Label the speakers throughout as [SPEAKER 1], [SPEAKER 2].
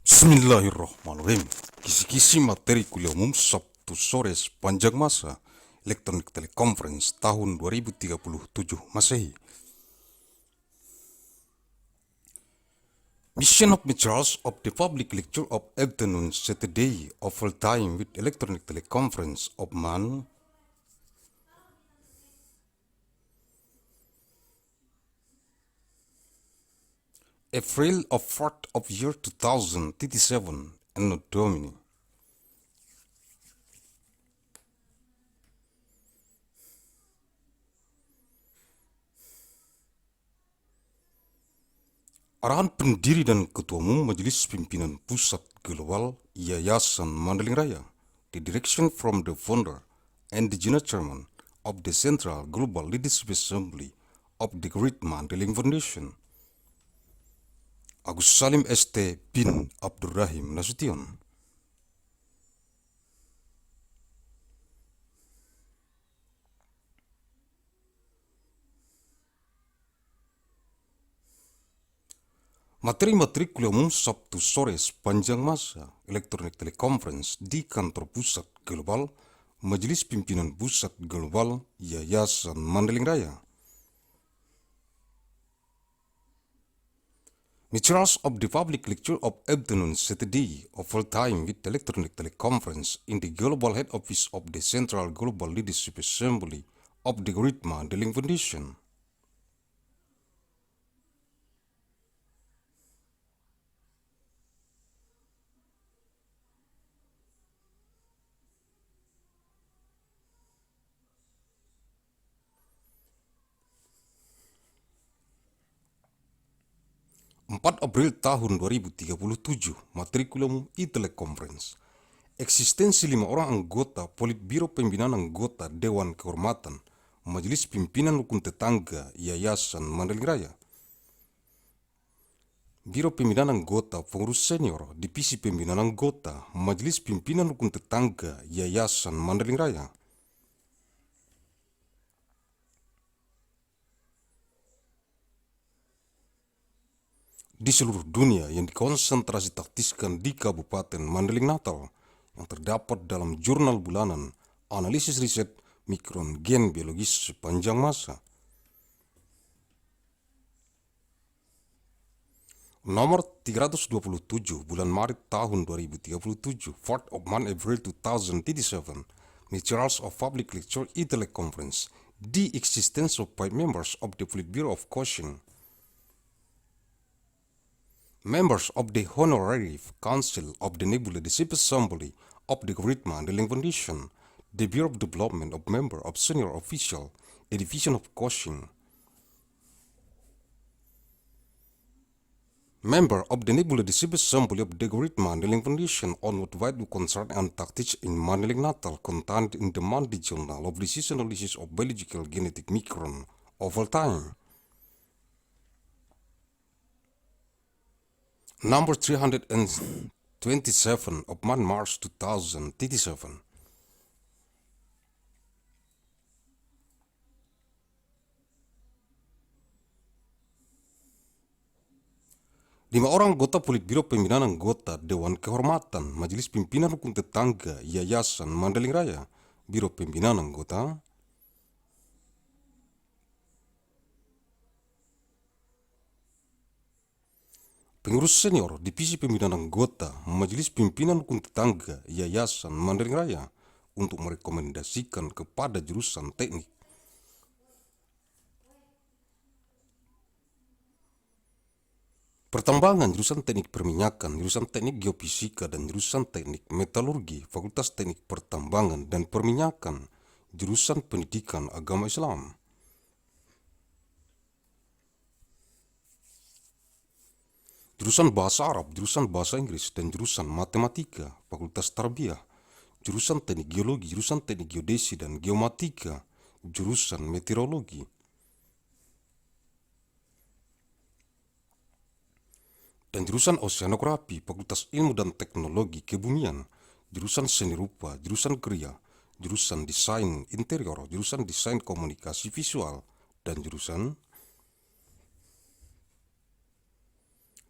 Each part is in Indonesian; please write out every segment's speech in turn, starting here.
[SPEAKER 1] Bismillahirrahmanirrahim. Kisi-kisi materi kuliah umum Sabtu sore sepanjang masa elektronik teleconference tahun 2037 Masehi. Mission of materials of the public lecture of afternoon Saturday of full time with electronic teleconference of man April of 4th of year 2037 ANNO DOMINI. Arahan Pendiri dan Ketua Umum Majelis Pimpinan Pusat Global Yayasan Mandailing Raya, the direction from the founder and the general chairman of the Central Global Leadership Assembly of the Great Mandailing Foundation, Agussalim St. bin Abdur Rahim Nasution. Materi-materi kuliah umum Sabtu sore sepanjang masa elektronik teleconference di kantor Pusat Global Majelis Pimpinan Pusat Global Yayasan Mandailing Raya. Materials of the public lecture of afternoon Saturday of full time with electronic teleconference in the Global Head Office of the Central Global Leadership Assembly of the Great Mandailing Foundation. April tahun 2037, materi kuliah umum TELECONFERENCE. Eksistensi 5 orang anggota Politbiro Pembinaan Anggota Dewan Kehormatan Majelis Pimpinan Rukun Tetangga Yayasan Mandailing Raya. Biro Pembinaan Anggota Pengurus Senior Divisi Pembinaan Anggota Majelis Pimpinan Rukun Tetangga Yayasan Mandailing Raya. Di seluruh dunia yang dikonsentrasi taktiskan di Kabupaten Mandailing Natal yang terdapat dalam jurnal bulanan analisis riset mikron gen biologis sepanjang masa. Nomor 327 bulan Maret tahun 2037, 4th of month April 2037, Materials of Public Lecture e-Teleconference, the existence of 5 members of the Politburo of Coaching, members of the Honorary Council of the Nebula Leadership Assembly of the Great Mandailing Foundation, the Bureau of Development of Member of Senior Official, a Division of Coaching, member of the Nebula Leadership Assembly of the Great Mandailing Foundation on what wide concern and tactics in Mandailing Natal contained in the monthly Journal of Disease Analysis of Biological Genetic Micron of all time. Number 327 of March 2037. Lima orang anggota Politbiro Pembinaan Anggota Dewan Kehormatan Majelis Pimpinan Rukun Tetangga Yayasan Mandailing Raya, Biro Pembinaan Anggota, pengurus senior Divisi Pembinaan Anggota Majelis Pimpinan Rukun Tetangga Yayasan Mandailing Raya untuk merekomendasikan kepada jurusan teknik, pertambangan, jurusan teknik perminyakan, jurusan teknik geofisika dan jurusan teknik metalurgi, Fakultas Teknik Pertambangan dan Perminyakan, jurusan pendidikan agama Islam, jurusan bahasa Arab, jurusan bahasa Inggris dan jurusan matematika, Fakultas Tarbiyah, jurusan teknik geologi, jurusan teknik geodesi dan geomatika, jurusan meteorologi, dan jurusan oceanografi, Fakultas Ilmu dan Teknologi Kebumian, jurusan seni rupa, jurusan kriya, jurusan desain interior, jurusan desain komunikasi visual, dan jurusan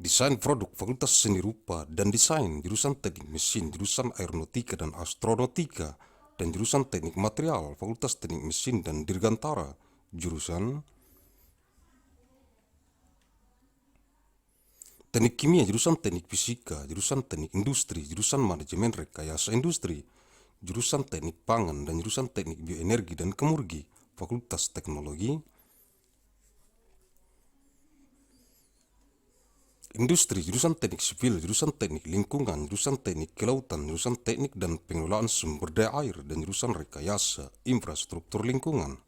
[SPEAKER 1] Desain produk Fakultas Seni Rupa dan Desain, jurusan Teknik Mesin, jurusan Aeronautika dan Astronautika, dan jurusan Teknik Material, Fakultas Teknik Mesin dan Dirgantara, jurusan Teknik Kimia, jurusan Teknik Fisika, jurusan Teknik Industri, jurusan Manajemen Rekayasa Industri, jurusan Teknik Pangan dan jurusan Teknik Bioenergi dan Kemurgi, Fakultas Teknologi Industri, jurusan Teknik Sipil, jurusan Teknik Lingkungan, jurusan Teknik Kelautan, jurusan Teknik dan Pengelolaan Sumber Daya Air, dan jurusan Rekayasa Infrastruktur Lingkungan.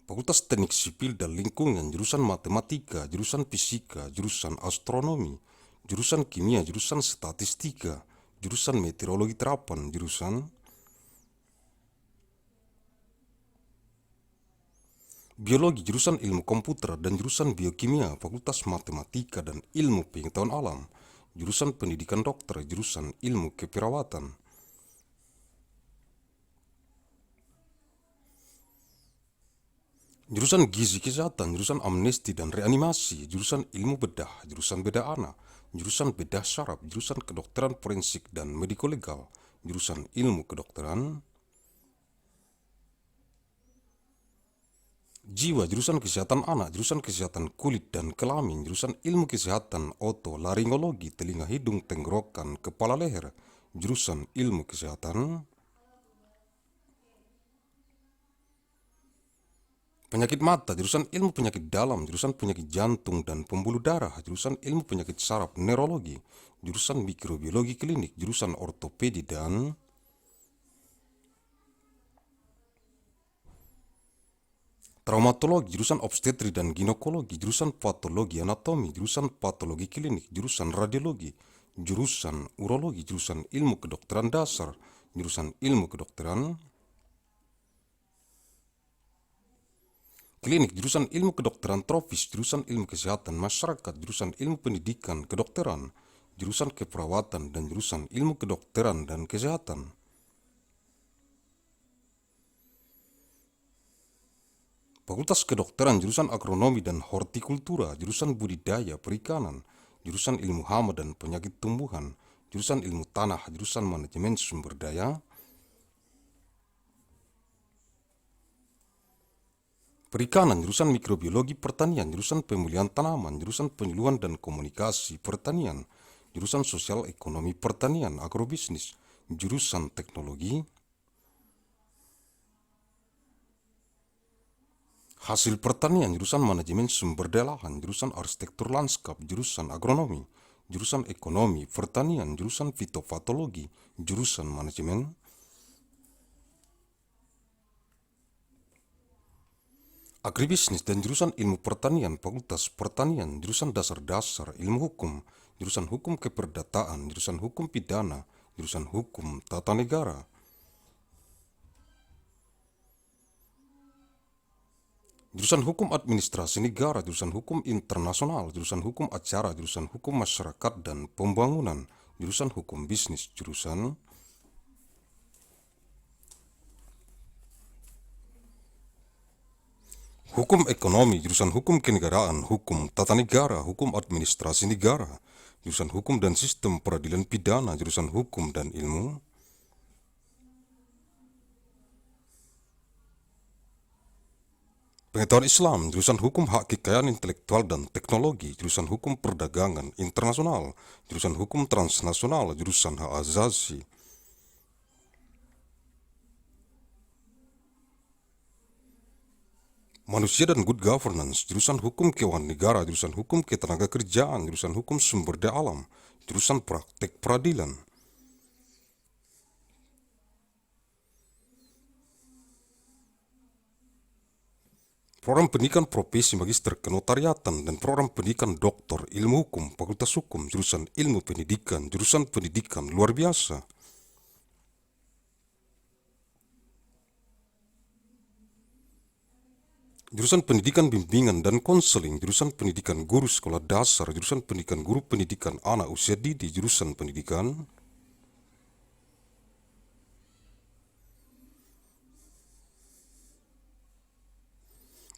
[SPEAKER 1] Fakultas Teknik Sipil dan Lingkungan, jurusan Matematika, jurusan Fisika, jurusan Astronomi, jurusan Kimia, jurusan Statistika, jurusan Meteorologi Terapan, jurusan Biologi, jurusan Ilmu Komputer dan jurusan Biokimia, Fakultas Matematika dan Ilmu Pengetahuan Alam, jurusan Pendidikan Dokter, jurusan Ilmu Keperawatan. Jurusan Gizi Kesehatan, jurusan Amnesti dan Reanimasi, jurusan Ilmu Bedah, jurusan Bedah Anak, jurusan Bedah Syaraf, jurusan Kedokteran Forensik dan Mediko Legal, jurusan Ilmu Kedokteran Jiwa, jurusan Kesehatan Anak, jurusan Kesehatan Kulit dan Kelamin, jurusan Ilmu Kesehatan Otolaringologi, Telinga Hidung Tenggorokan Kepala Leher, jurusan Ilmu Kesehatan Penyakit Mata, jurusan Ilmu Penyakit Dalam, jurusan Penyakit Jantung dan Pembuluh Darah, jurusan Ilmu Penyakit Saraf Neurologi, jurusan Mikrobiologi Klinik, jurusan Ortopedi dan Traumatologi, jurusan Obstetri dan Ginekologi, jurusan Patologi Anatomi, jurusan Patologi Klinik, jurusan Radiologi, jurusan Urologi, jurusan Ilmu Kedokteran Dasar, jurusan Ilmu Kedokteran Klinik, jurusan Ilmu Kedokteran Tropis, jurusan Ilmu Kesehatan Masyarakat, jurusan Ilmu Pendidikan Kedokteran, jurusan Keperawatan dan jurusan Ilmu Kedokteran dan Kesehatan. Fakultas Kedokteran, jurusan Agronomi dan Hortikultura, jurusan Budidaya Perikanan, jurusan Ilmu Hama dan Penyakit Tumbuhan, jurusan Ilmu Tanah, jurusan Manajemen Sumber Daya, Perikanan, jurusan Mikrobiologi Pertanian, jurusan Pemulihan Tanaman, jurusan Penyuluhan dan Komunikasi Pertanian, jurusan Sosial Ekonomi Pertanian, Agrobisnis, jurusan Teknologi, Hasil Pertanian, jurusan Manajemen Sumber Daya Lahan, jurusan Arsitektur Lanskap, jurusan Agronomi, jurusan Ekonomi Pertanian, jurusan Fitopatologi, jurusan Manajemen Agribisnis dan jurusan Ilmu Pertanian, Fakultas Pertanian, jurusan Dasar-Dasar Ilmu Hukum, jurusan Hukum Keperdataan, jurusan Hukum Pidana, jurusan Hukum Tata Negara, jurusan Hukum Administrasi Negara, jurusan Hukum Internasional, jurusan Hukum Acara, jurusan Hukum Masyarakat dan Pembangunan, jurusan Hukum Bisnis, jurusan Hukum Ekonomi, jurusan Hukum Kenegaraan, Hukum Tata Negara, Hukum Administrasi Negara, jurusan Hukum dan Sistem Peradilan Pidana, jurusan Hukum dan Ilmu Pengetahuan Islam, jurusan Hukum Hak Kekayaan Intelektual dan Teknologi, jurusan Hukum Perdagangan Internasional, jurusan Hukum Transnasional, jurusan Hak Asasi, Manusia dan Good Governance, jurusan Hukum Keuangan Negara, jurusan Hukum Ketenagakerjaan, jurusan Hukum Sumber Daya Alam, jurusan Praktek Peradilan, Program Pendidikan Profesi Magister Kenotariatan dan Program Pendidikan Doktor Ilmu Hukum, Fakultas Hukum, jurusan Ilmu Pendidikan, jurusan Pendidikan Luar Biasa, jurusan Pendidikan Bimbingan dan Konseling, jurusan Pendidikan Guru Sekolah Dasar, jurusan Pendidikan Guru Pendidikan Anak Usia Dini, jurusan Pendidikan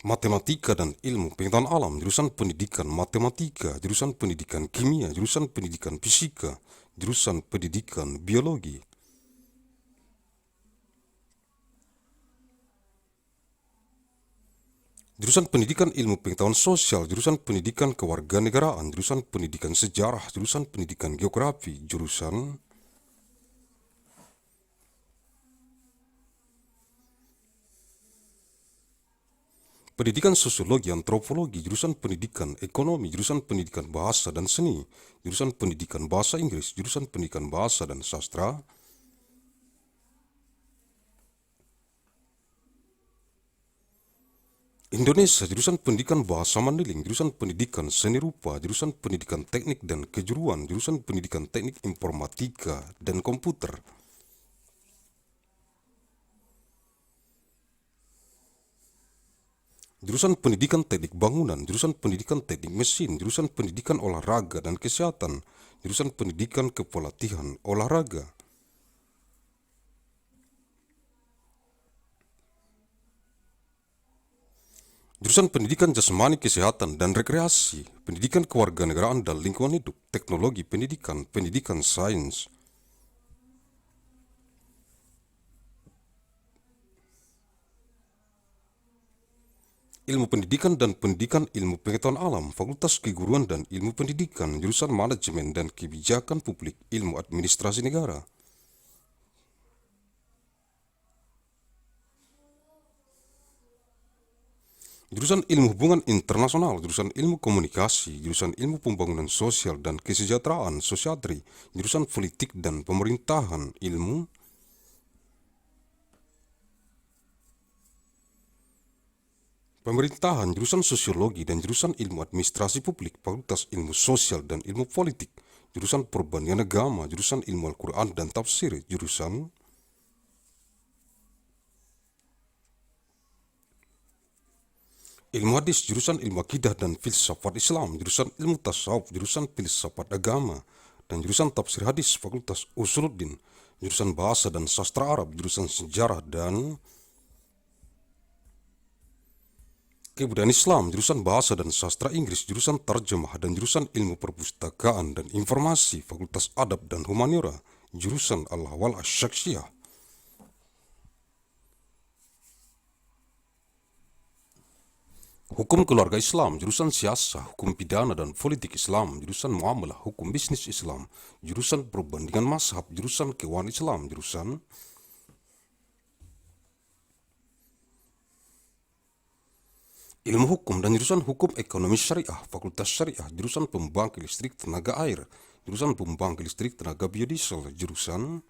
[SPEAKER 1] Matematika dan Ilmu Pengetahuan Alam, jurusan Pendidikan Matematika, jurusan Pendidikan Kimia, jurusan Pendidikan Fisika, jurusan Pendidikan Biologi. Jurusan Pendidikan Ilmu Pengetahuan Sosial, jurusan Pendidikan Kewarganegaraan, jurusan Pendidikan Sejarah, jurusan Pendidikan Geografi, jurusan Pendidikan Sosiologi Antropologi, jurusan Pendidikan Ekonomi, jurusan Pendidikan Bahasa dan Seni, jurusan Pendidikan Bahasa Inggris, jurusan Pendidikan Bahasa dan Sastra, Indonesia, jurusan Pendidikan Bahasa Mandailing, jurusan Pendidikan Seni Rupa, jurusan Pendidikan Teknik dan Kejuruan, jurusan Pendidikan Teknik Informatika dan Komputer, jurusan Pendidikan Teknik Bangunan, jurusan Pendidikan Teknik Mesin, jurusan Pendidikan Olahraga dan Kesehatan, jurusan Pendidikan Kepelatihan Olahraga, jurusan Pendidikan Jasmani Kesehatan dan Rekreasi, Pendidikan Kewarganegaraan dan Lingkungan Hidup, Teknologi Pendidikan, Pendidikan Sains, Ilmu Pendidikan dan Pendidikan Ilmu Pengetahuan Alam, Fakultas Keguruan dan Ilmu Pendidikan, jurusan Manajemen dan Kebijakan Publik, Ilmu Administrasi Negara, jurusan Ilmu Hubungan Internasional, jurusan Ilmu Komunikasi, jurusan Ilmu Pembangunan Sosial dan Kesejahteraan, Sosiatri, jurusan Politik dan Pemerintahan, Ilmu Pemerintahan, jurusan Sosiologi dan jurusan Ilmu Administrasi Publik, Fakultas Ilmu Sosial dan Ilmu Politik, jurusan Perbandingan Agama, jurusan Ilmu Al-Quran dan Tafsir, jurusan Ilmu Hadis, jurusan Ilmu Akidah dan Filsafat Islam, jurusan Ilmu Tasawuf, jurusan Filsafat Agama, dan jurusan Tafsir Hadis, Fakultas Usuluddin, jurusan Bahasa dan Sastra Arab, jurusan Sejarah dan Kebudayaan Islam, jurusan Bahasa dan Sastra Inggris, jurusan Terjemah dan jurusan Ilmu Perpustakaan dan Informasi, Fakultas Adab dan Humaniora, jurusan Al-Hawal Asy-Syakhsiyah, Hukum Keluarga Islam, jurusan Siasah, Hukum Pidana dan Politik Islam, jurusan Muamalah, Hukum Bisnis Islam, jurusan Perbandingan Mazhab, jurusan Keuangan Islam, jurusan Ilmu Hukum dan jurusan Hukum Ekonomi Syariah, Fakultas Syariah, jurusan Pembangkit Listrik Tenaga Air, jurusan Pembangkit Listrik Tenaga Biodiesel, jurusan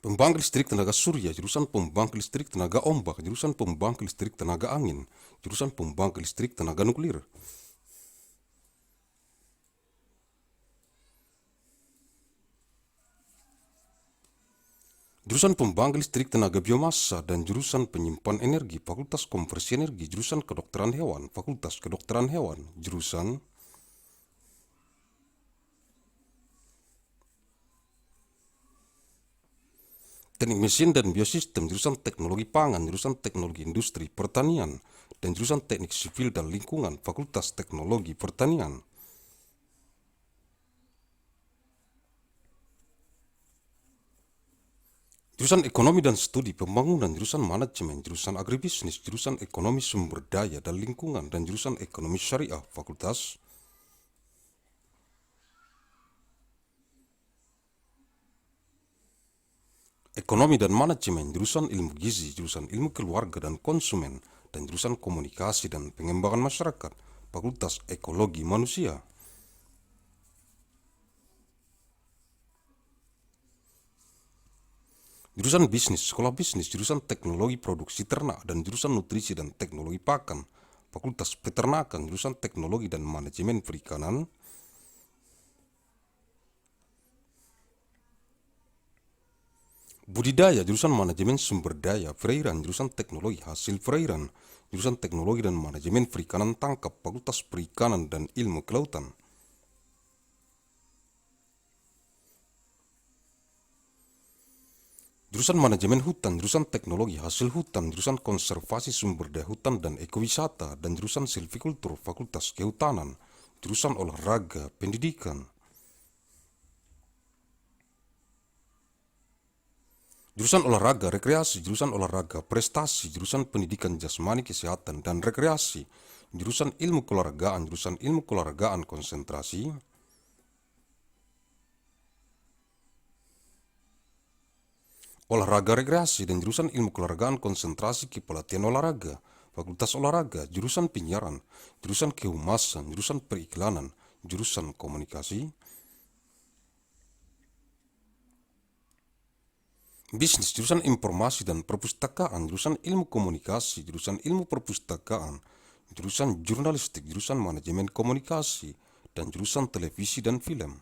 [SPEAKER 1] Pembangkit Listrik Tenaga Surya, jurusan Pembangkit Listrik Tenaga Ombak, jurusan Pembangkit Listrik Tenaga Angin, jurusan Pembangkit Listrik Tenaga Nuklir, jurusan Pembangkit Listrik Tenaga Biomasa dan jurusan Penyimpan Energi, Fakultas Konversi Energi, jurusan Kedokteran Hewan, Fakultas Kedokteran Hewan, jurusan Teknik Mesin dan Biosistem, jurusan Teknologi Pangan, jurusan Teknologi Industri Pertanian, dan jurusan Teknik Sipil dan Lingkungan, Fakultas Teknologi Pertanian. Jurusan Ekonomi dan Studi Pembangunan, jurusan Manajemen, jurusan Agribisnis, jurusan Ekonomi Sumber Daya dan Lingkungan, dan jurusan Ekonomi Syariah, Fakultas Ekonomi dan Manajemen, jurusan Ilmu Gizi, jurusan Ilmu Keluarga dan Konsumen, dan jurusan Komunikasi dan Pengembangan Masyarakat, Fakultas Ekologi Manusia. Jurusan Bisnis, Sekolah Bisnis, jurusan Teknologi Produksi Ternak dan jurusan Nutrisi dan Teknologi Pakan, Fakultas Peternakan, jurusan Teknologi dan Manajemen Perikanan. Budidaya, jurusan Manajemen Sumber Daya Perairan, jurusan Teknologi Hasil Perairan, jurusan Teknologi dan Manajemen Perikanan Tangkap, Fakultas Perikanan dan Ilmu Kelautan. jurusan manajemen hutan, jurusan teknologi hasil hutan, jurusan konservasi sumber daya hutan dan ekowisata, dan jurusan silvikultur Fakultas Kehutanan, jurusan olahraga, pendidikan, jurusan olahraga, rekreasi, jurusan olahraga, prestasi, jurusan pendidikan jasmani, kesehatan, dan rekreasi, jurusan ilmu keluargaan, konsentrasi, olahraga rekreasi, dan jurusan ilmu keluargaan konsentrasi kepelatihan olahraga, fakultas olahraga, jurusan penyiaran, jurusan kehumasan, jurusan periklanan, jurusan komunikasi, bisnis, jurusan informasi dan perpustakaan, jurusan ilmu komunikasi, jurusan ilmu perpustakaan, jurusan jurnalistik, jurusan manajemen komunikasi, dan jurusan televisi dan film.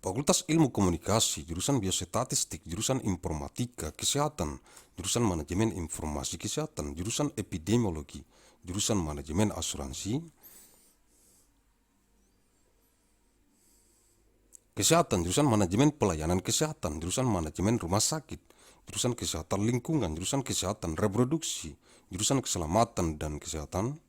[SPEAKER 1] Fakultas Ilmu Komunikasi, jurusan Biostatistik, jurusan Informatika, Kesehatan, jurusan Manajemen Informasi Kesehatan, jurusan Epidemiologi, jurusan Manajemen Asuransi, Kesehatan, jurusan Manajemen Pelayanan Kesehatan, jurusan Manajemen Rumah Sakit, jurusan Kesehatan Lingkungan, jurusan Kesehatan Reproduksi, jurusan Keselamatan dan Kesehatan,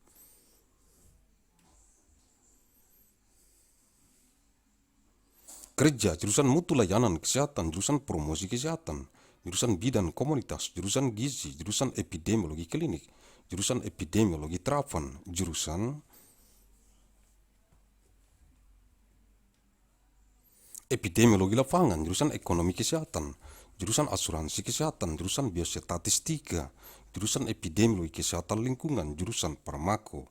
[SPEAKER 1] Kerja, jurusan Mutu Layanan Kesehatan, jurusan Promosi Kesehatan, jurusan Bidan Komunitas, jurusan Gizi, jurusan Epidemiologi Klinik, jurusan Epidemiologi Terapan, jurusan Epidemiologi Lapangan, jurusan Ekonomi Kesehatan, jurusan Asuransi Kesehatan, jurusan Biostatistika, jurusan Epidemiologi Kesehatan Lingkungan, jurusan Farmako,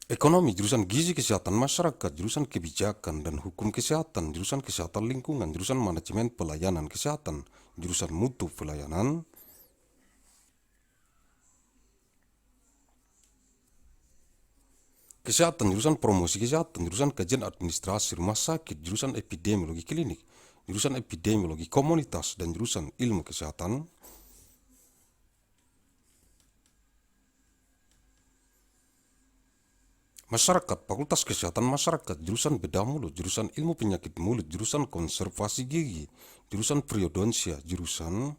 [SPEAKER 1] Ekonomi, jurusan Gizi Kesehatan Masyarakat, jurusan Kebijakan dan Hukum Kesehatan, jurusan Kesehatan Lingkungan, jurusan Manajemen Pelayanan Kesehatan, jurusan Mutu Pelayanan, Kesehatan, jurusan Promosi Kesehatan, jurusan Kajian Administrasi Rumah Sakit, jurusan Epidemiologi Klinik, jurusan Epidemiologi Komunitas, dan jurusan Ilmu Kesehatan, Masyarakat, Fakultas Kesehatan Masyarakat, jurusan Bedah Mulut, jurusan Ilmu Penyakit Mulut, jurusan Konservasi Gigi, jurusan Periodonsia, jurusan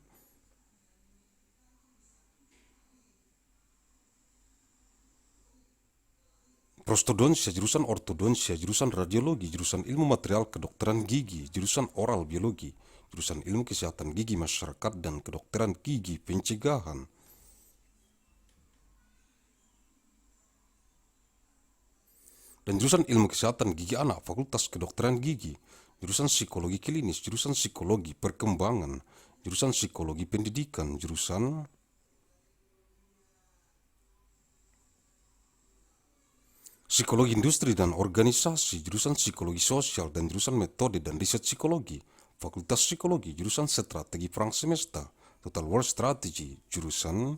[SPEAKER 1] Prostodonsia, jurusan Ortodonsia, jurusan Radiologi, jurusan Ilmu Material Kedokteran Gigi, jurusan Oral Biologi, jurusan Ilmu Kesehatan Gigi Masyarakat dan Kedokteran Gigi Pencegahan, dan jurusan Ilmu Kesehatan Gigi Anak, Fakultas Kedokteran Gigi, jurusan Psikologi Klinis, jurusan Psikologi Perkembangan, jurusan Psikologi Pendidikan, jurusan Psikologi Industri dan Organisasi, jurusan Psikologi Sosial dan jurusan Metode dan Riset Psikologi, Fakultas Psikologi, jurusan Strategi Perang Semesta, Total War Strategy, jurusan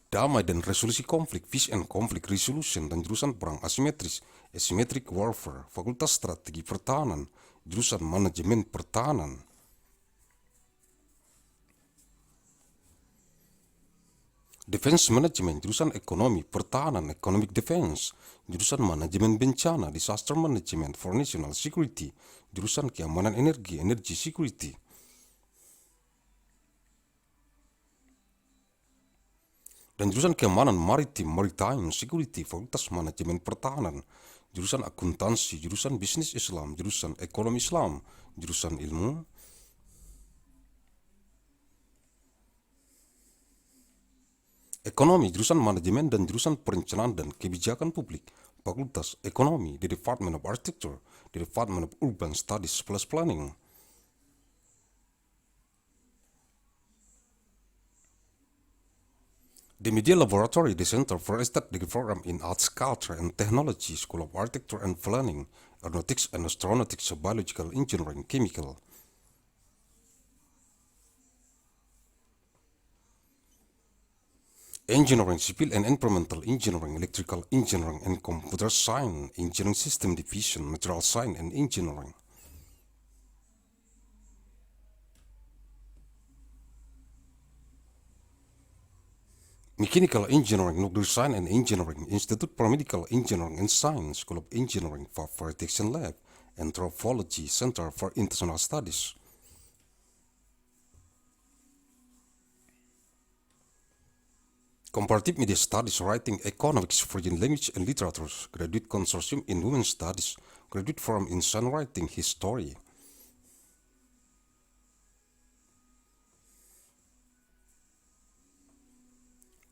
[SPEAKER 1] Damai dan Resolusi Konflik, Peace and Conflict Resolution, dan jurusan Perang Asimetris, Asymmetric Warfare, Fakultas Strategi Pertahanan, jurusan Manajemen Pertahanan, Defense Management, jurusan Ekonomi Pertahanan, Economic Defense, jurusan Manajemen Bencana, Disaster Management for National Security, jurusan Keamanan Energi, Energy Security, dan jurusan Keamanan Maritim, Maritime Security, Fakultas Manajemen Pertahanan, jurusan Akuntansi, jurusan Bisnis Islam, jurusan Ekonomi Islam, jurusan Ilmu Ekonomi, jurusan Manajemen dan jurusan Perencanaan dan Kebijakan Publik, Fakultas Ekonomi, di Department of Architecture, di Department of Urban Studies plus Planning. The Media Laboratory, the Center for Estate Degree Program in Arts, Culture and Technology, School of Architecture and Planning, Aeronautics and Astronautics, Biological Engineering, Chemical. Engineering, Civil and Environmental Engineering, Electrical Engineering and Computer Science, Engineering System Division, Material Science and Engineering. Mechanical Engineering, Nuclear Science and Engineering, Institute for Medical Engineering and Science, School of Engineering, Fire Detection Lab, Anthropology, Center for International Studies. Comparative Media Studies, Writing, Economics, Foreign Language and Literatures, Graduate Consortium in Women's Studies, Graduate Forum in Songwriting, History.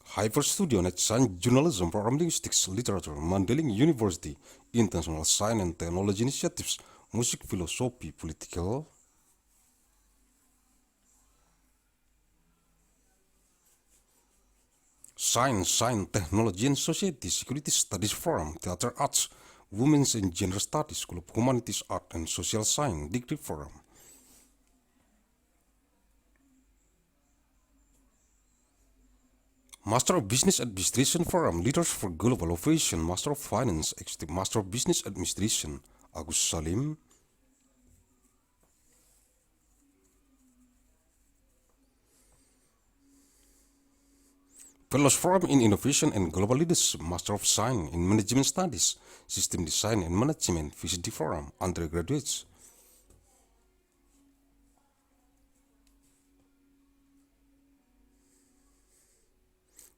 [SPEAKER 1] Hyper Studio Net Science Journalism, Program Linguistics, Literature, Mandailing University, International Science and Technology Initiatives, Music, Philosophy, Political. Science, Technology and Society, Security Studies Forum, Theater Arts, Women's and Gender Studies, School of Humanities, Art and Social Science, Degree Forum. Master of Business Administration Forum, Leaders for Global Innovation, Master of Finance, Executive Master of Business Administration, Agussalim. Fellows Forum in Innovation and Global Leadership, Master of Science in Management Studies, System Design and Management, VCD Forum, undergraduates.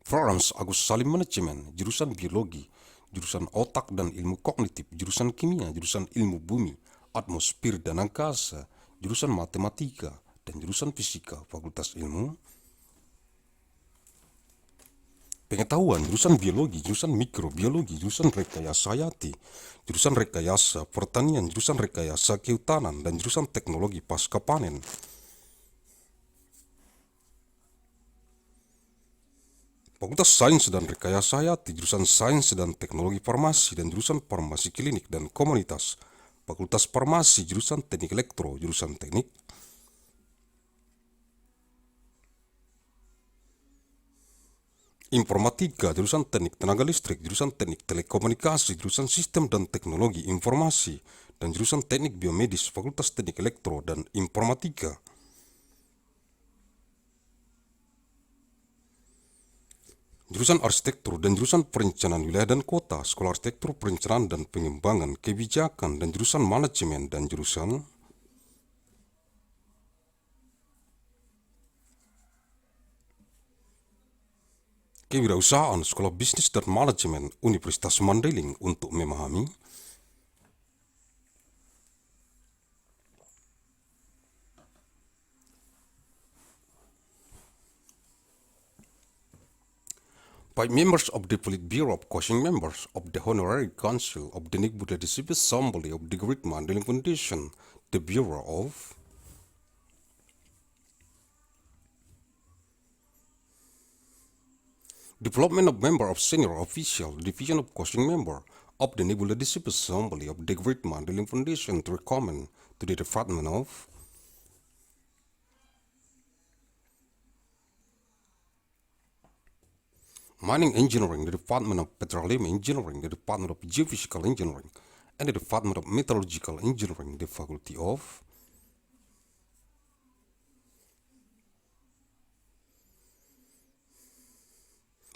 [SPEAKER 1] Forums Agussalim Management, jurusan Biologi, jurusan Otak dan Ilmu Kognitif, jurusan Kimia, jurusan Ilmu Bumi, Atmosfer dan Angkasa, jurusan Matematika, dan jurusan Fisika, Fakultas Ilmu Pengetahuan, jurusan Biologi, jurusan Mikrobiologi, jurusan Rekayasa Hayati, jurusan Rekayasa Pertanian, jurusan Rekayasa Kehutanan, dan jurusan Teknologi Pasca Panen. Fakultas Sains dan Rekayasa Hayati, jurusan Sains dan Teknologi Farmasi, dan jurusan Farmasi Klinik dan Komunitas. Fakultas Farmasi, jurusan Teknik Elektro, jurusan Teknik. Informatika, jurusan Teknik Tenaga Listrik, jurusan Teknik Telekomunikasi, jurusan Sistem dan Teknologi Informasi, dan jurusan Teknik Biomedis, Fakultas Teknik Elektro dan Informatika. Jurusan Arsitektur dan jurusan Perencanaan Wilayah dan Kota, Sekolah Arsitektur, Perencanaan dan Pengembangan Kebijakan, dan jurusan Manajemen dan jurusan Kewirausahaan, Sekolah Bisnis dan Manajemen Universitas Mandailing untuk memahami by members of the Politburo of Coaching Members of the Honorary Council of the Buddha Disciple Assembly of the Great Mandailing Foundation, the Bureau of Development of Member of Senior Official, Division of Coaching Member of the Buddha Disciple Assembly of the Great Mandailing Foundation to recommend to the Department of Mining Engineering, the Department of Petroleum Engineering, the Department of Geophysical Engineering, and the Department of Metallurgical Engineering, the Faculty of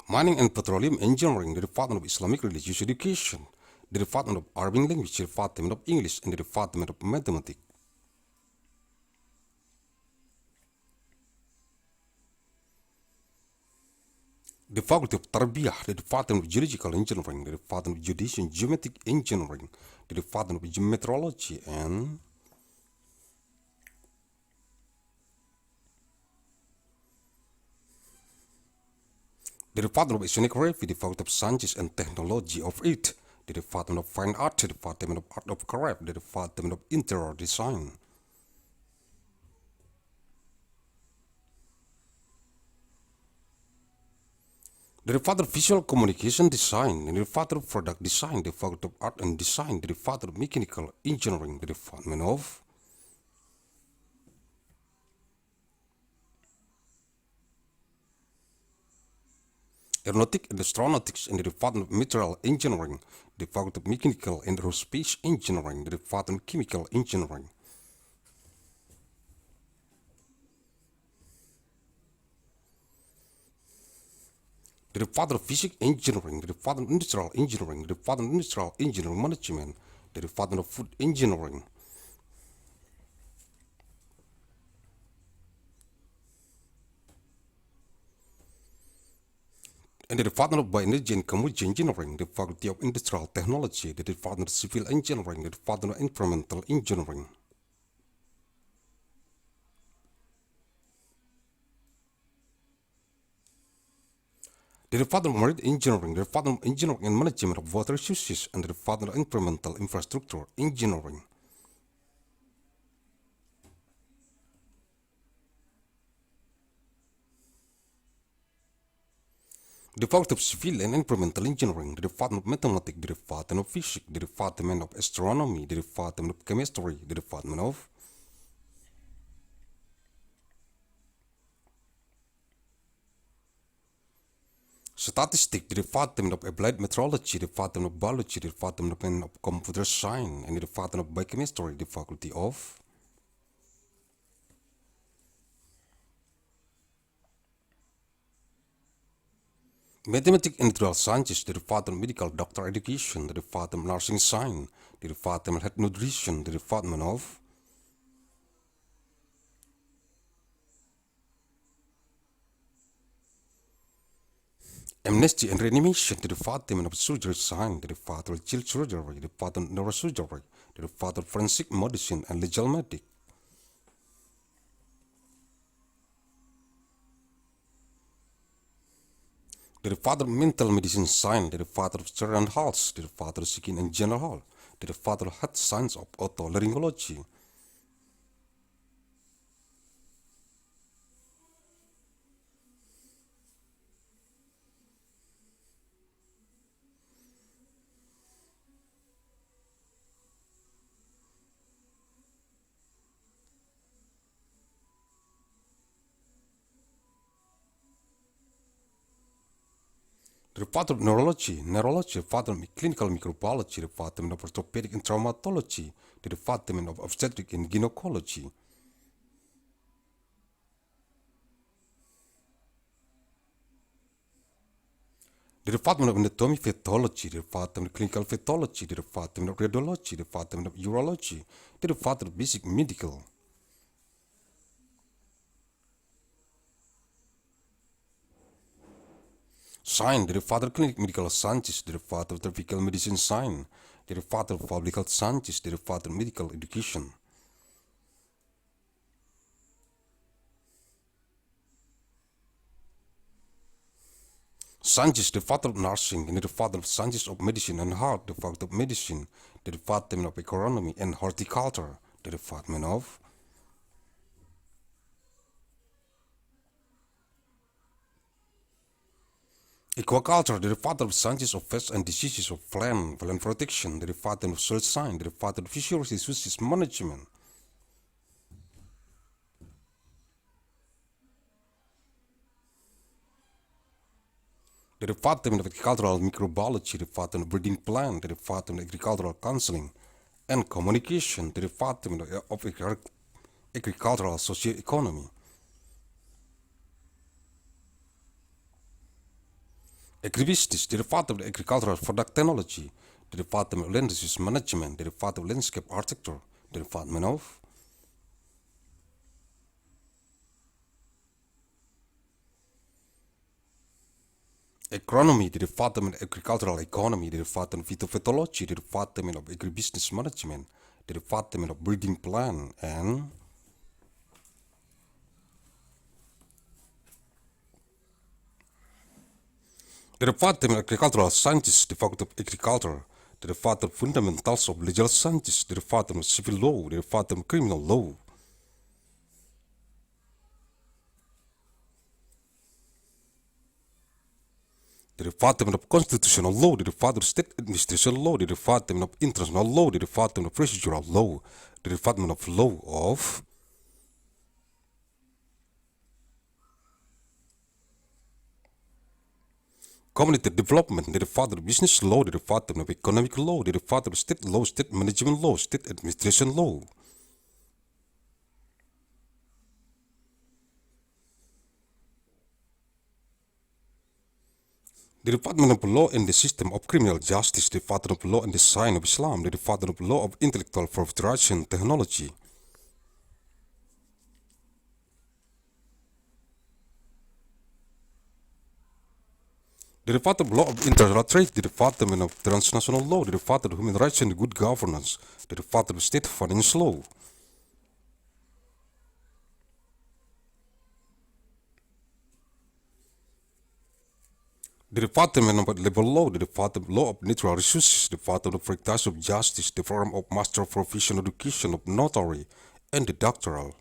[SPEAKER 1] Mining and Petroleum Engineering, the Department of Islamic Religious Education, the Department of Arabic Language, the Department of English, and the Department of Mathematics. The Faculty of Tarbiyah, the Department of Geological Engineering, the Department of Geodesy and Geometric Engineering, the Department of Geometrology, and the Department of Oceanography, the Faculty of Sciences and Technology of it, the Department of Fine Art, the Department of Art of Craft, the Department of Interior Design. The Department of Visual Communication Design, the Department of Product Design, the Faculty of Art and Design, the Department of Mechanical Engineering, the Department of Aeronautics and Astronautics, and the Department of Material Engineering, the Faculty of Mechanical and Aerospace Engineering, the Department of Chemical Engineering. the Department of Physics Engineering, the Department of Industrial Engineering, the Department of Industrial Engineering Management, the Department of Food Engineering, and the Department of Bioenergy and Commodity Engineering, the Faculty of Industrial Technology, the Department of Civil Engineering, the Department of Environmental Engineering. The Department of Marine Engineering, the Department of Engineering and Management of Water Resources, and the Department of Environmental Infrastructure Engineering. The Department of Civil and Environmental Engineering, the Department of Mathematics, the Department of Physics, the Department of Astronomy, the Department of Chemistry, the Department of Statistics, the Department of Applied Meteorology, the Department of Biology, the Department of Computer Science, and the Department of Biochemistry, the Faculty of Mathematics and Natural Sciences, the Department of Medical Doctor Education, the Department of Nursing Science, the Department of Health Nutrition, the Department of Amnesty and Reanimation, the Department of Surgery Science, the Department of Child Surgery, the Department of Neurosurgery, the Department of Forensic Medicine and Legal Medic, the Department of Mental Medicine Science, the Department of Children Health, the Department of Skin and General Health, the Department of Health Science of Otolaryngology, the Department of Neurology, the Department of Clinical Microbiology, the Department of Orthopedic and Traumatology, the Department of Obstetric and Gynecology, the Department of Anatomy Pathology, the Department of Clinical Pathology, the Department of Radiology, the Department of Urology, the Department of Basic Medical, Science, the Department of Clinical Medical Sciences, the Department of Tropical Medicine Science, the Department of Public Health Sciences, the Department of Medical Education, Sciences, the Department of Nursing, and the Department of Sciences of Medicine and Heart, the Department of Medicine, the Department of Agronomy and Horticulture, the Department of Aquaculture, the Department of Sciences of Pests and Diseases of Plant Protection, the Department of Soil Science, the Department of Fisheries Resources Management, the Department of Agricultural Microbiology, the Department of Breeding Plant, the Department of Agricultural Counseling and Communication, the Department of Agricultural Socioeconomy, Agribusiness, the Department of Agricultural Product Technology, the Department of Land Resource Management, the Department of Landscape Architecture, the Department of Agronomy, the Department of Agricultural Economy, the Department of Phytopathology, the Department of Agribusiness Management, the Department of Breeding Plant, and the Department of Agricultural Sciences, the Faculty of Agriculture, the Department of Fundamentals of Legal Sciences, the Department of Civil Law, the Department of Criminal Law, the Department of Constitutional Law, the Department of State Administration Law, the Department of International Law, the Department of Procedural Law, the Department of Law of Community Development, the Department of Business Law, the Department of Economic Law, the Department of State Law, State Management Law, State Administration Law, The Department of Law and the System of Criminal Justice, the Department of Law and the Science of Islam, the Department of Law of Intellectual Property and Technology. The Department of Law of International Trade, the Department of Transnational Law, the Department of Human Rights and Good Governance, the Department of State Finance Law. The Department of Labor Law, the Department of Law of Natural Resources, the Department of Practice of Justice, the Program of Master of Professional Education of Notary, and the Doctoral.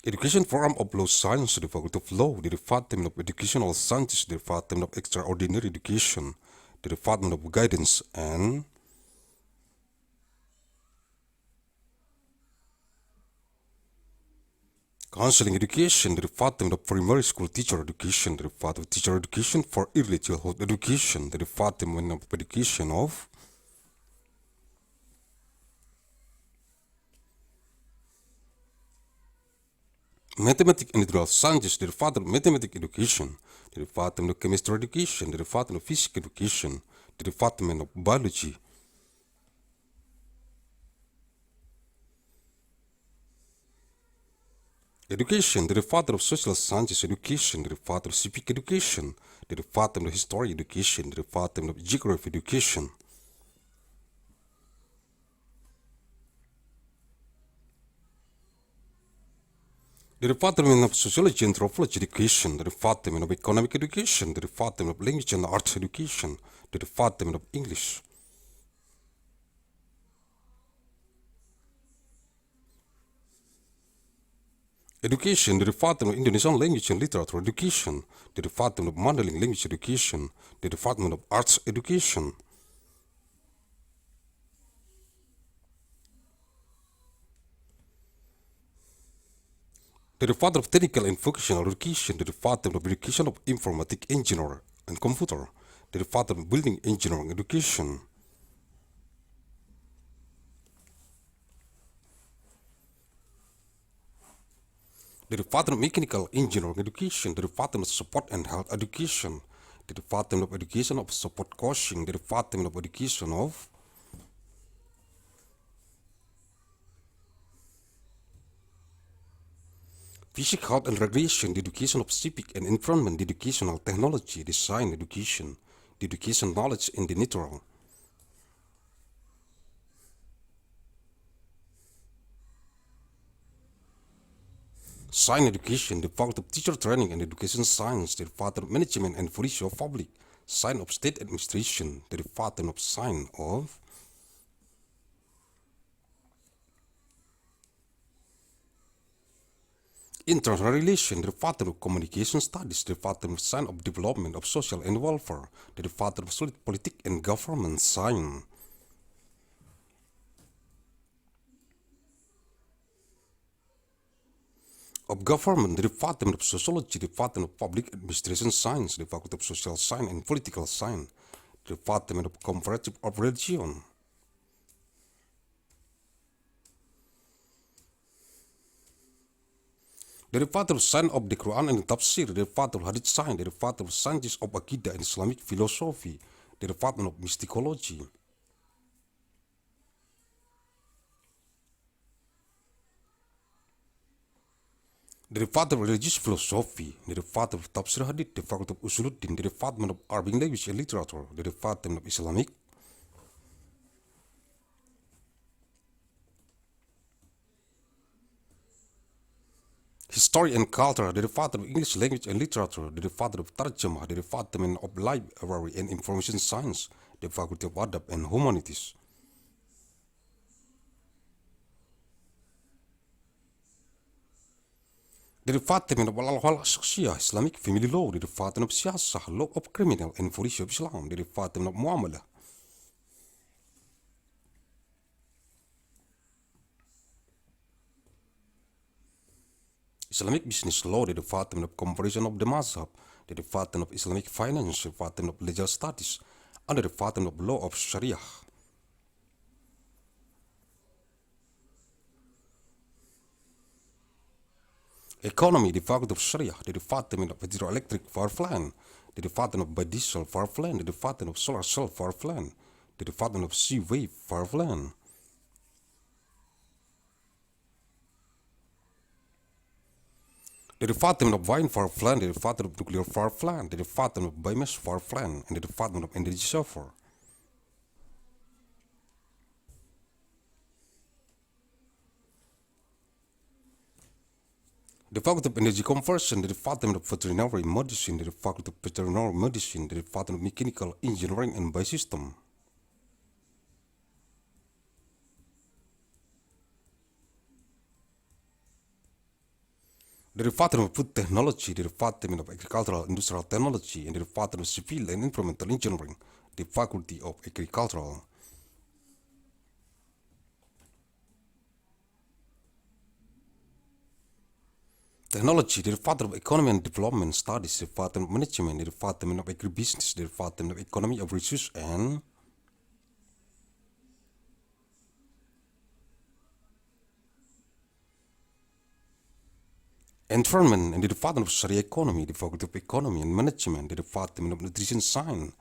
[SPEAKER 1] Education Program of Law Science, the Faculty of Law, the Department of Educational Sciences, the Department of Extraordinary Education, the Department of Guidance, and Counseling Education, the Department of Primary School Teacher Education, the Department of Teacher Education for Early Childhood Education, the Department of Education of Mathematics and Natural Sciences, the Department of Mathematics Education, the Department of Chemistry Education, the Department of Physics Education, the Department of Biology. Education, the Department of Social Sciences Education, the Department of Civic Education, the Department of History Education, the Department of Geography Education. The Department of Sociology and Anthropology Education, the Department of Economic Education, the Department of Language and Arts Education, the Department of English. Education, the Department of Indonesian Language and Literature Education, the Department of Mandailing Language Education, the Department of Arts Education. The Department of Technical and Vocational Education, the Department of Education of Informatic Engineer and Computer, the Department of Building Engineering Education. The Department of Mechanical Engineering Education, the Department of Support and Health Education, the Department of Education of Support Coaching, the Department of Education of Physics, Health and Recreation, the Education of Civic and Environment, the Educational Technology, the Science Education, the Education Knowledge and the Natural. Science Education, the Faculty of Teacher Training and Education Science, the Department of Management and Policy of Public, Science of State Administration, the Department of Science of International Relations, the Department of Communication Studies, the Department of Science of Development of Social and Welfare, the Department of Solid Politics and Government Science. Of Government, the Department of Sociology, the Department of Public Administration Science, the Faculty of Social Science and Political Science, the Department of Comparative of Religion. The Department of Science of the Quran and Tafsir, the Department of Hadith Science, the Department of Sciences of Aqidah and Islamic Philosophy, the Department of Mysticology. The Department of Religious Philosophy, the Department of Tafsir Hadith, the Faculty of Usuluddin, the Department of Arabic Language and Literature, the Department of Islamic. History and Culture, the Department of English Language and Literature, the Department of Tarjamah, the Department of Library and Information Science, the Faculty of Adab and Humanities. The Department of Al-Ahwal Shakhsiyah, Islamic Family Law, the Department of Siyasah, Law of Criminal and Policy of Islam, the Department of Muamalah. Islamic Business Law, the Department of Comparison of the Mazhab, the Department of Islamic Finance, the Department of Legal Studies, and the Department of Law of Sharia. Economy, the Department of Sharia, the Department of Hydroelectric Power Plant, the Department of Biodiesel Power Plant, the Department of Solar Cell Power Plant, the Department of Sea Wave Power Plant. The Department of Wind Power Plant, the Department of Nuclear Power Plant, the Department of Biomass Power Plant, and the Department of Energy Server. The Department of Energy Conversion, the Department of Veterinary Medicine, the Department of Veterinary Medicine, the Department of Mechanical Engineering and Biosystem. The Department of Food Technology, the Department of Agricultural Industrial Technology, and the Department of Civil and Environmental Engineering, the Faculty of Agricultural. Technology, the Department of Economy and Development Studies, the Department of Management, the Department of Agribusiness, the Department of Economy of Research and Environment, and the Department of Sharia Economy, the Faculty of Economy and Management, the Department of Nutrition Science,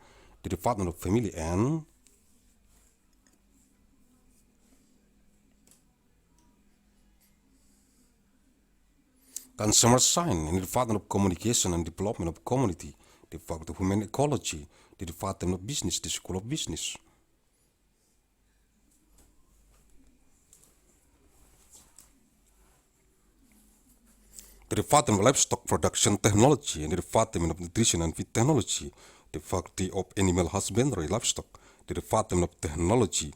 [SPEAKER 1] the Department of Family and Consumer Science, and the Department of Communication and Development of Community, the Department of Human Ecology, the Department of Business, the School of Business. The Department of Livestock Production Technology, and the Department of Nutrition and Feed Technology, the Faculty of Animal Husbandry, Livestock, the Department of Technology,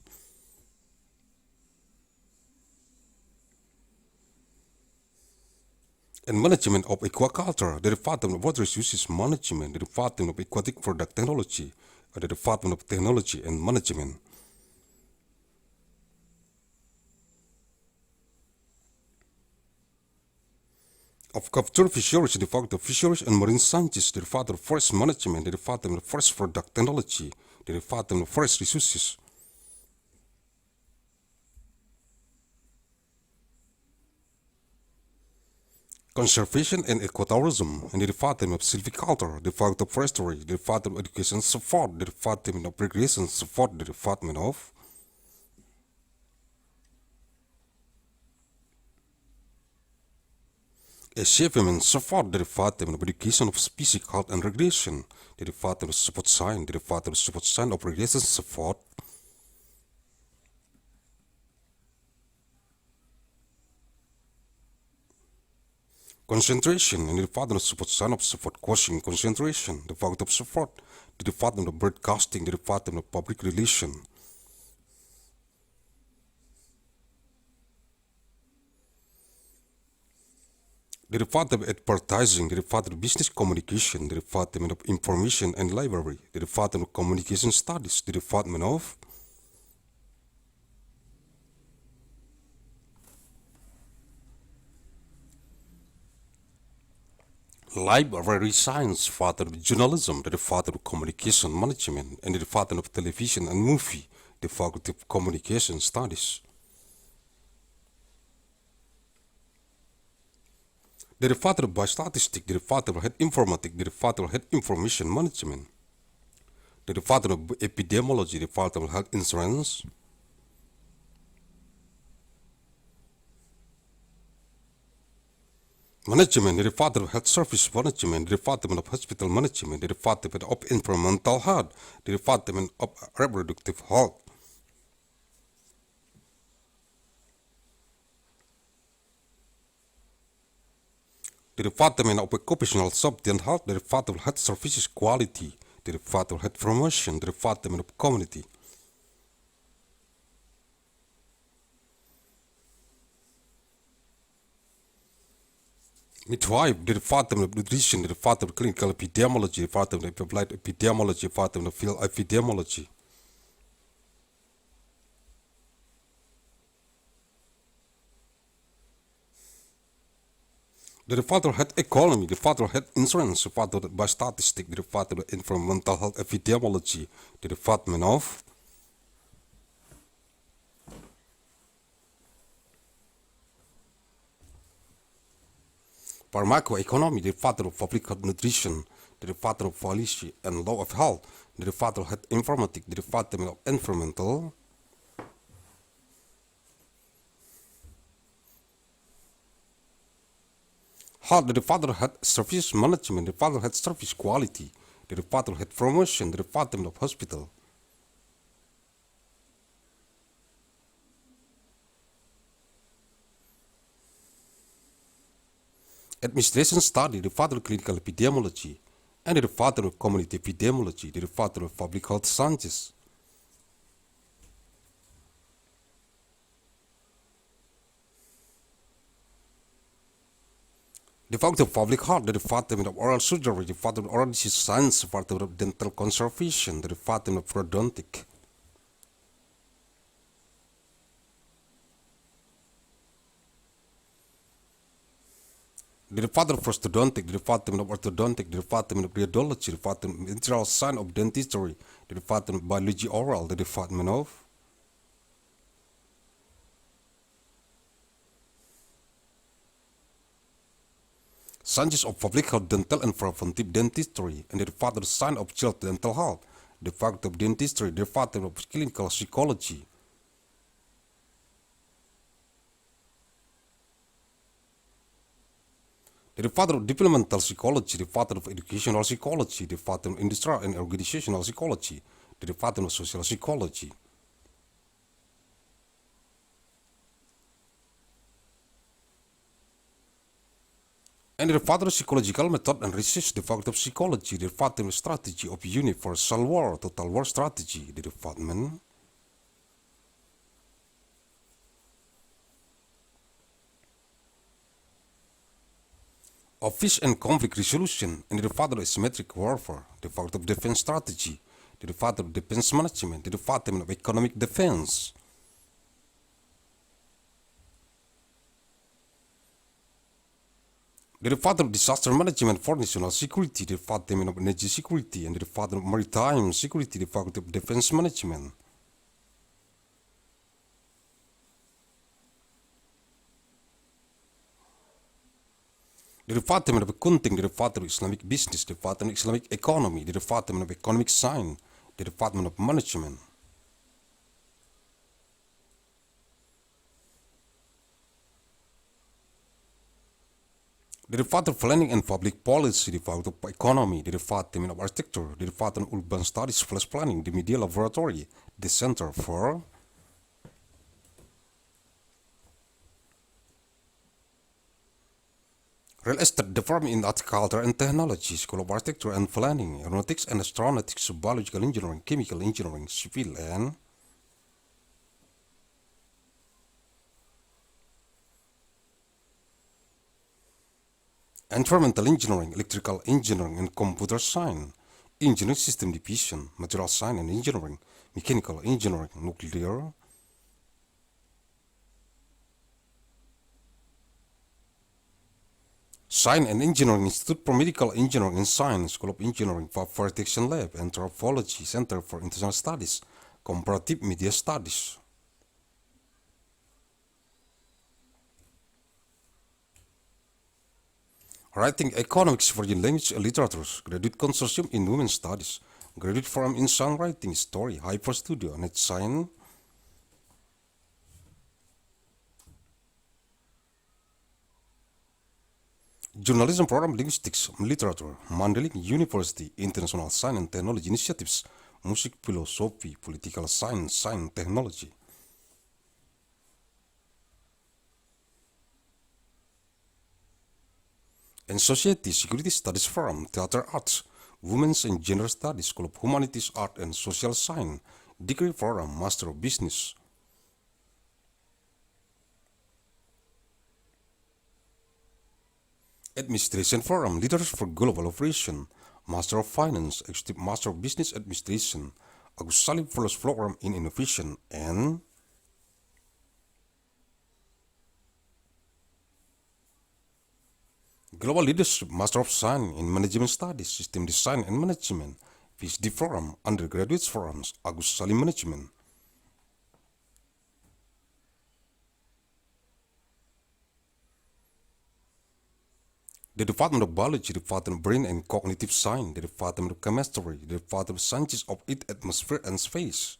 [SPEAKER 1] and Management of Aquaculture, the Department of Water Resources Management, the Department of Aquatic Product Technology, and the Department of Technology and Management. Of Capture Fisheries, the Department of Fisheries and Marine Sciences, the Department of Forest Management, the Department of Forest Product Technology, the Department of Forest Resources. Conservation and Ecotourism, and the Department of Silviculture, the Department of Forestry, the Department of Education Support, the Department of Recreation Support, the Department of SEPANJANG Support, the Department of Education of Species, Health and Recreation, the Department of Support Science, the Department of Support Science of Recreation Support, Concentration, and the Department of Support Science of Support Quotient Concentration, the Department of Support, the Department of Broadcasting, the Department of Public Relations. The Department of Advertising, the Department of Business Communication, the Department of Information and Library, the Department of Communication Studies, the Department of Library Science, Department of Journalism, the Department of Communication Management, and the Department of Television and Movie, the Faculty of Communication Studies. The Department of Biostatistics, the Department of Health Informatics, the Department of Health Information Management, the Department of Epidemiology, the Department of Health Insurance, Management, the Department of Health Service Management, the Department of Hospital Management, the Department of Environmental Health, the Department of Reproductive Health. The Department of Occupational Safety and Health, the Department of Health Services Quality, the Department of Health Promotion, the Department of Community. Midwife, the Department of Nutrition, the Department of Clinical Epidemiology, the Department of Applied Epidemiology, the Department of Field Epidemiology. The Department of Health Economy, the Department of Health Insurance, the Department of Biostatistics, the Department of Environmental Health Epidemiology, the Department of Pharmacoeconomy, the father of public health nutrition, the father of policy and law of health, the father of health informatics, the father of environmental, health, the father of health service management, the father of health service quality, the father of health promotion, the father of hospital. Administration study, the father of clinical epidemiology, and the father of community epidemiology, the father of public health sciences. The father of public health, the department of oral surgery, the father of oral disease science, the father of dental conservation, the department of periodontic. The department of prosthodontic, the department of orthodontic, the department of radiology, the department of internal science of dentistry, the department of biology oral, the department of sciences of public health, dental and preventive dentistry, and the department of science of child dental health, the department of dentistry, the department of clinical psychology. The department of developmental psychology, the department of educational psychology, the department of industrial and organizational psychology, the department of social psychology. And the department of psychological method and research, the department of psychology, the department of strategy of universal war, total war strategy, the department of peace and conflict resolution, and the department of asymmetric warfare, the department of defense strategy, the department of defense management, the department of economic defense. The department of disaster management for national security, the department of energy security, and the department of maritime security, the department of defense management. The department of accounting, the department of Islamic business, the department of Islamic economy, the department of economic science, the department of management. The department of planning and public policy, the department of economy, the department of architecture, the department of urban studies plus planning, the media laboratory, the center for real estate department in agriculture and technology, school of architecture and planning, aeronautics and astronautics, biological engineering, chemical engineering, civil and environmental engineering, electrical engineering and computer science, engineering system division, material science and engineering, mechanical engineering, nuclear, Science and Engineering Institute for Medical Engineering and Science, School of Engineering, Fire Detection Lab, Anthropology, Center for International Studies, Comparative Media Studies. Writing Economics for Language and Literatures, Graduate Consortium in Women's Studies, Graduate Forum in Songwriting, Story, Hyper Studio, Net Science, Journalism Program Linguistics, Literature, Mandailing University, International Science and Technology Initiatives, Music, Philosophy, Political Science, Science, Technology. And Society, Security Studies Forum, Theater Arts, Women's and Gender Studies, School of Humanities, Art and Social Science, Degree Program, Master of Business. Administration Forum, Leaders for Global Operation, Master of Finance, Executive Master of Business Administration, Agussalim Fellows Program in Innovation, and Global Leadership Master of Science in Management Studies, System Design and Management, PhD Forum, Undergraduate Forums, Agussalim Management. The Department of Biology, the Department of Brain and Cognitive Science, the Department of Chemistry, the Department of Sciences of Earth, Atmosphere and Space.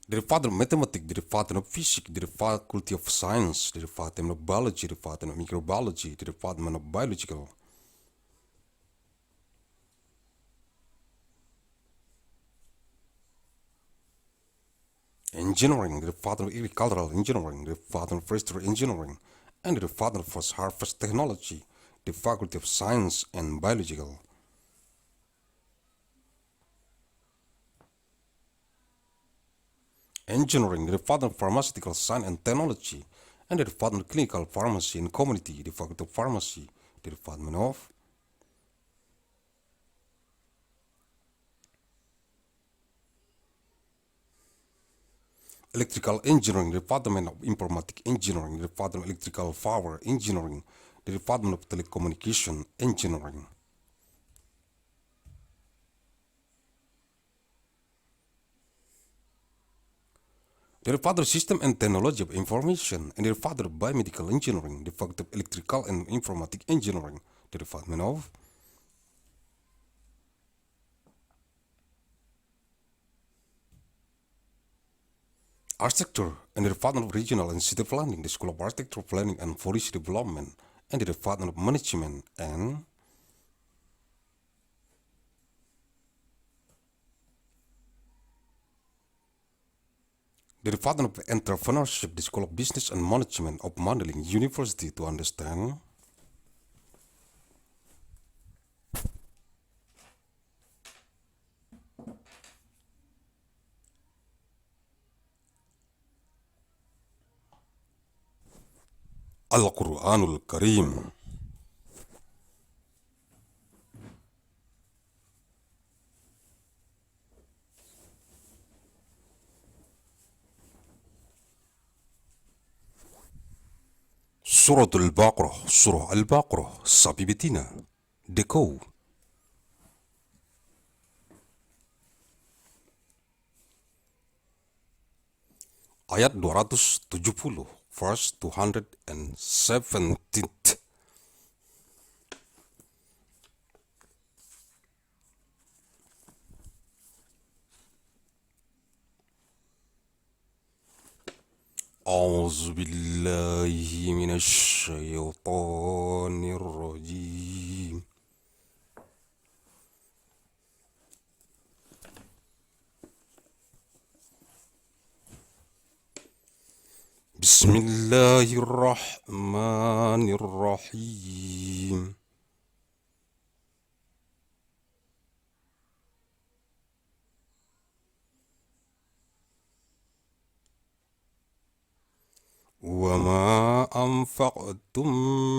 [SPEAKER 1] The Department of Mathematics, the Department of Physics, the Faculty of Science, the Department of Biology, the Department of Microbiology, the Department of Biological. Engineering, the Department of Agricultural Engineering, the Department of Forestry Engineering, and the Department of Post-Harvest Technology, the Faculty of Science and Biological. Engineering, the Department of Pharmaceutical Science and Technology, and the Department of Clinical Pharmacy and Community, the Faculty of Pharmacy, the Department of Electrical Engineering, the Department of Informatic Engineering, the Department of Electrical Power Engineering, the Department of Telecommunication Engineering. The Department of System and Technology of Information, and the Department of Biomedical Engineering, the Faculty of Electrical and Informatic Engineering, the Department of Architecture, and the Department of Regional and City Planning, the School of Architecture Planning and Policy Development, and the Department of Management and the Department of Entrepreneurship, the School of Business and Management of Mandailing University to understand Al-Quranul Karim. Suratul Baqarah, Surah Al-Baqarah, sapi betina, dekau. Ayat 270, verse 217. أعوذ بالله من الشيطان الرجيم. بسم الله الرحمن الرحيم. وما أنفقتم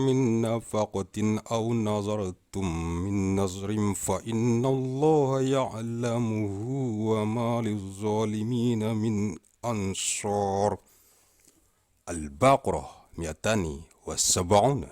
[SPEAKER 1] من نفقة أو نظرتم من نظر فإن الله يعلمه وما للظالمين من أنصار. Al-Baqarah 270.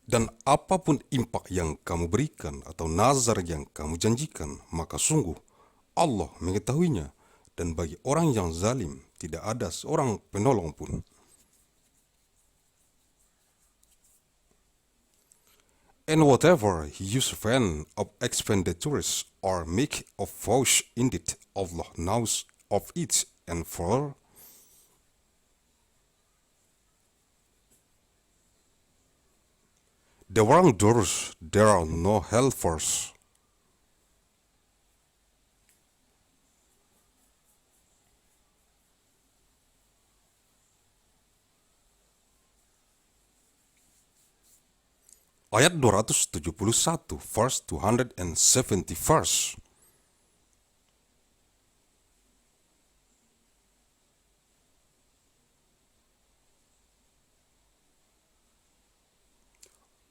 [SPEAKER 1] Dan apapun impak yang kamu berikan atau nazar yang kamu janjikan, maka sungguh Allah mengetahuinya, dan bagi orang yang zalim tidak ada seorang penolong pun. And whatever you spend of expenditures or make of vows, indeed Allah knows of it, and for the wrongdoers there are no helpers. Ayat 271, verse 270 verse.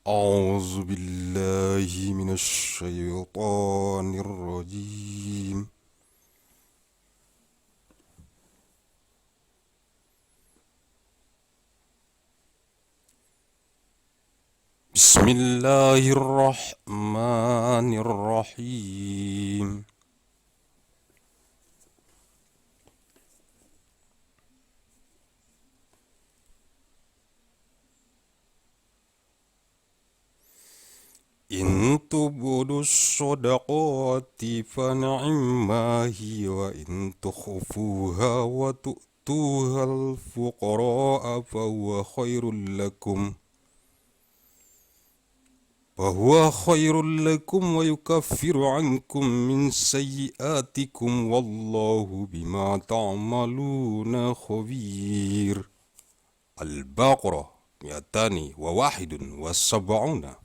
[SPEAKER 1] أعوذ بالله من الشيطان الرجيم بسم الله الرحمن الرحيم إن تبدوا الصدقات فنعما هي وإن تخفوها وتؤتوها الفقراء فهو خير لكم ويكفر عنكم من سيئاتكم والله بما تعملون خبير. البقرة 271.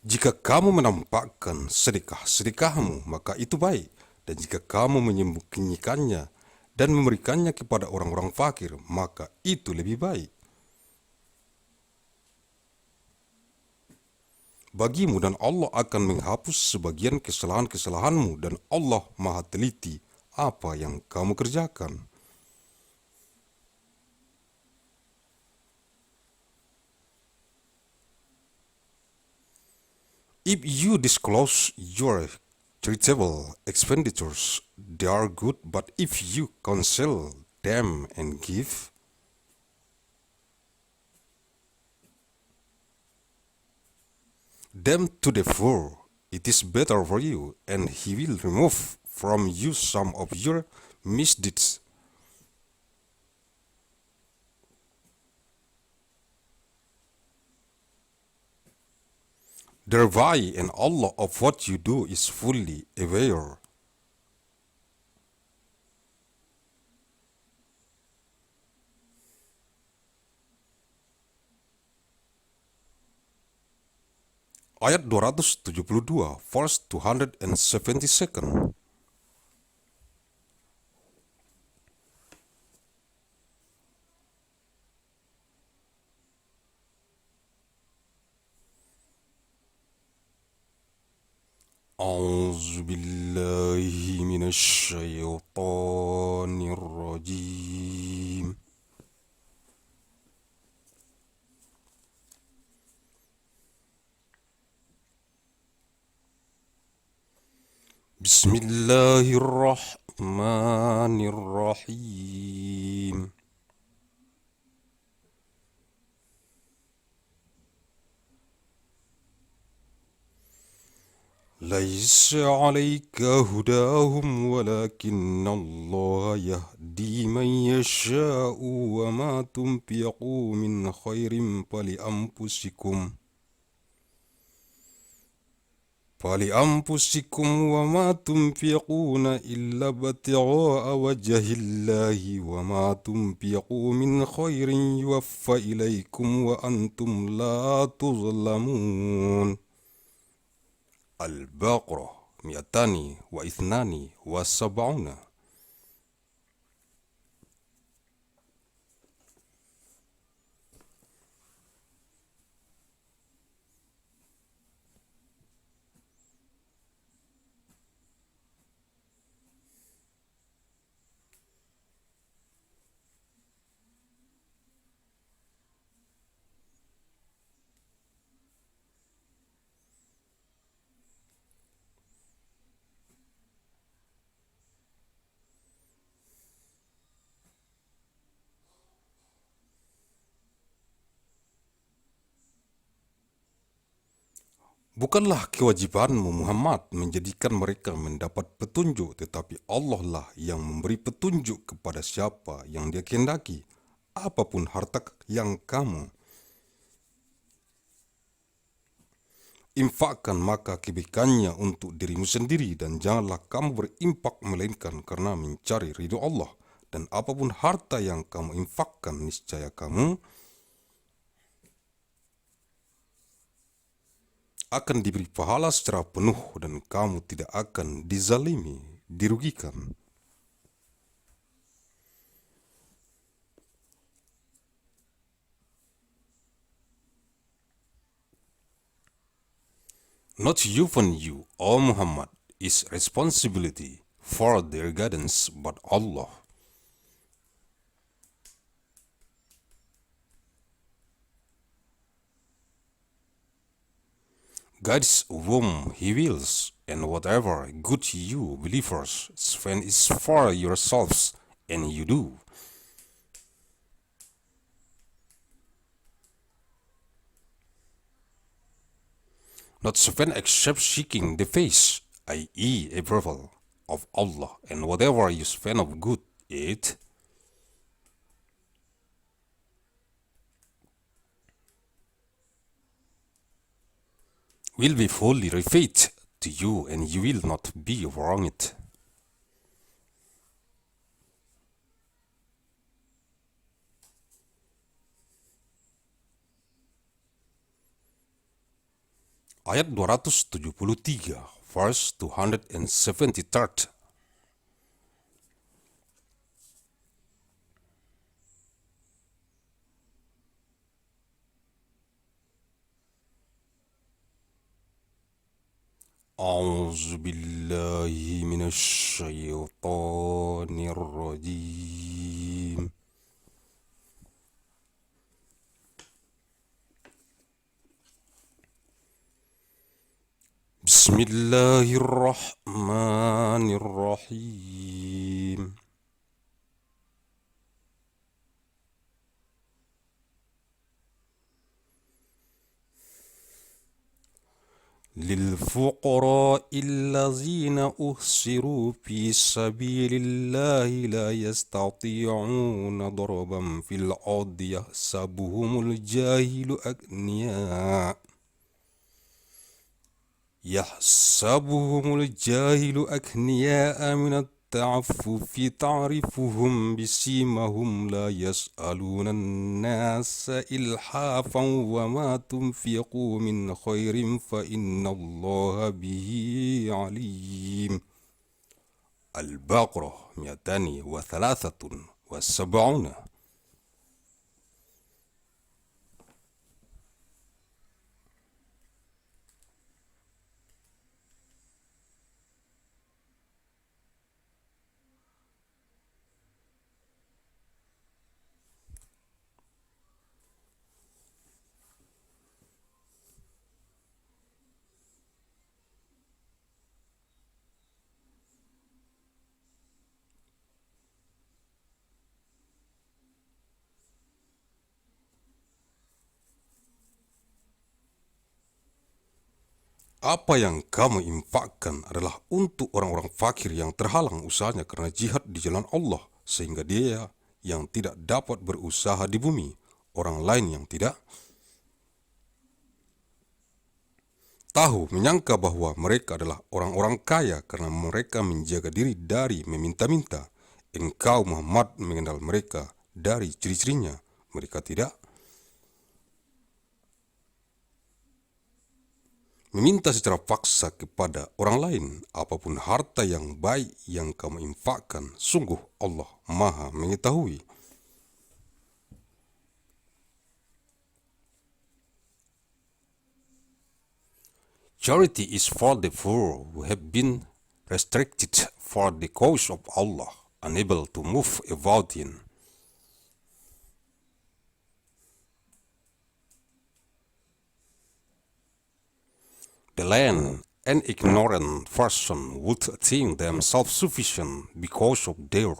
[SPEAKER 1] Jika kamu menampakkan sedekah-sedekahmu, maka itu baik. Dan jika kamu menyembunyikannya dan memberikannya kepada orang-orang fakir, maka itu lebih baik. Bagimu dan Allah akan menghapus sebagian kesalahan-kesalahanmu dan Allah Maha teliti apa yang kamu kerjakan. If you disclose your charitable expenditures, they are good, but if you conceal them and give them to the poor, it is better for you, and He will remove from you some of your misdeeds. Thereby, and Allah of what you do is fully aware. Ayat 272, verse 272. أعوذ بالله من الشيطان الرجيم بسم الله الرحمن الرحيم ليس عليك هداهم ولكن الله يهدي من يشاء وما تنفقوا من خير فلأنفسكم وما تنفقون إلا ابتغاء وجه الله وما تنفقوا من خير يوفى إليكم وأنتم لا تظلمون. البقرة 272. Bukanlah kewajibanmu Muhammad menjadikan mereka mendapat petunjuk, tetapi Allah lah yang memberi petunjuk kepada siapa yang Dia kehendaki, apapun harta yang kamu infakkan maka kebaikannya untuk dirimu sendiri, dan janganlah kamu berimpak melainkan karena mencari ridho Allah, dan apapun harta yang kamu infakkan niscaya kamu akan diberi pahala secara penuh dan kamu tidak akan dizalimi, dirugikan. Not even you, O Muhammad, is responsibility for their guidance, but Allah. Guides whom He wills, and whatever good you believers spend is for yourselves, and you do. Not spend except seeking the face, i.e. approval of Allah, and whatever you spend of good, it will be fully repaid to you, and you will not be wronged. Ayat 273, verse 273. أعوذ بالله من الشيطان الرجيم. بسم الله الرحمن الرحيم. للفقراء الذين أحصروا في سبيل الله لا يستطيعون ضربا في الأرض يحسبهم الجاهل أغنياء من التعفف تعرفهم بسيماهم لا يسألون الناس إلحافا وما تنفقوا من خير فإن الله به عليم. البقرة 273. Apa yang kamu infakkan adalah untuk orang-orang fakir yang terhalang usahanya karena jihad di jalan Allah, sehingga dia yang tidak dapat berusaha di bumi, orang lain yang tidak tahu menyangka bahwa mereka adalah orang-orang kaya karena mereka menjaga diri dari meminta-minta. Engkau Muhammad mengenal mereka dari ciri-cirinya. Mereka tidak meminta secara paksa kepada orang lain apapun harta yang baik yang kamu infakkan. Sungguh Allah Maha mengetahui. Charity is for the poor who have been restricted for the cause of Allah, unable to move about Him. The land and ignorant person would think themselves sufficient because of their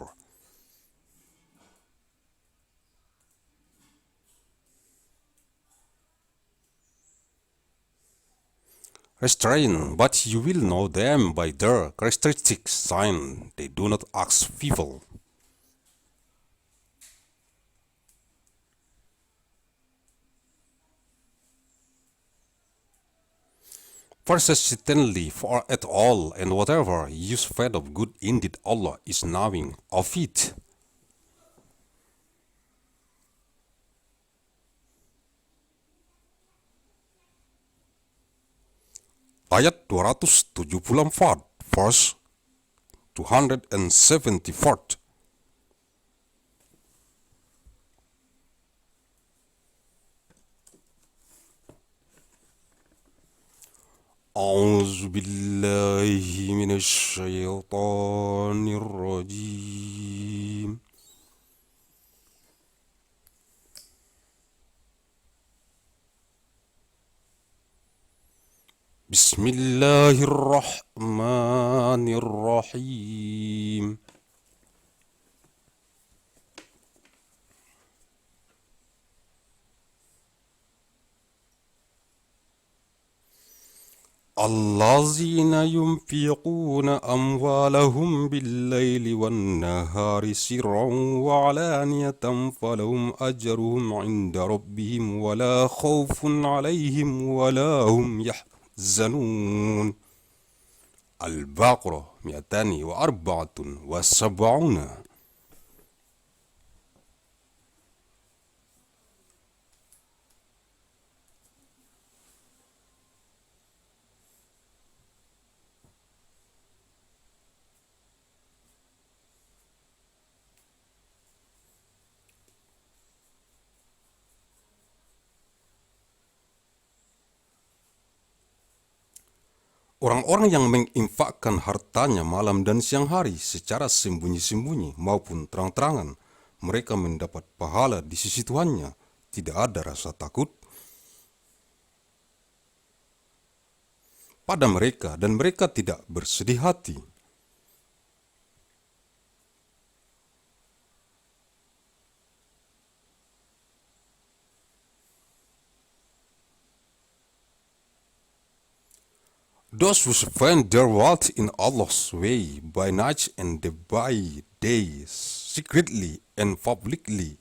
[SPEAKER 1] restraint, but you will know them by their characteristic sign. They do not ask people. Persistently for at all, and whatever you spend of good, indeed Allah is knowing of it. Ayat 274, verse 274. أعوذ بالله من الشيطان الرجيم. بسم الله الرحمن الرحيم. الذين ينفقون أموالهم بالليل والنهار سرا وعلانية فلهم أجرهم عند ربهم ولا خوف عليهم ولا هم يحزنون. البقرة 274. Orang-orang yang menginfakkan hartanya malam dan siang hari secara sembunyi-sembunyi maupun terang-terangan, mereka mendapat pahala di sisi Tuhannya. Tidak ada rasa takut pada mereka dan mereka tidak bersedih hati. Those who spend their wealth in Allah's way by night and by day, secretly and publicly,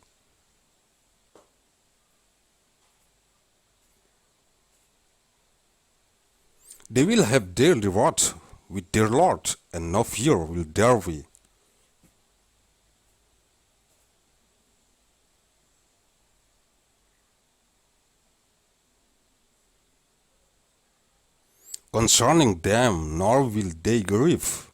[SPEAKER 1] they will have their reward with their Lord, and no fear will there be. Concerning them, nor will they grieve.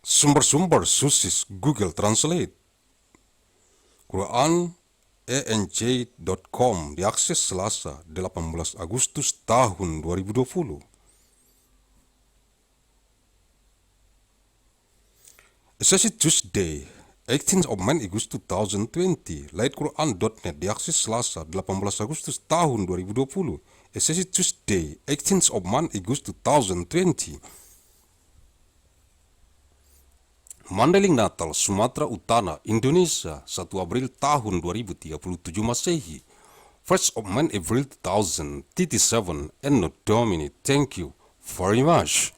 [SPEAKER 1] Sumber-sumber sources Google Translate. Quran ANJ.com diakses Selasa 18 Agustus tahun 2020. Sesi Tuesday, 18th of May Agustus 2020. Lightquran.net diakses Selasa 18 Agustus tahun 2020. Sesi Tuesday, 18th of May Agustus 2020. Mandailing Natal, Sumatera Utara, Indonesia, 1 April tahun 2037 Masehi. 1st of May April 2037. ANNO, DOMINI. Thank you very much.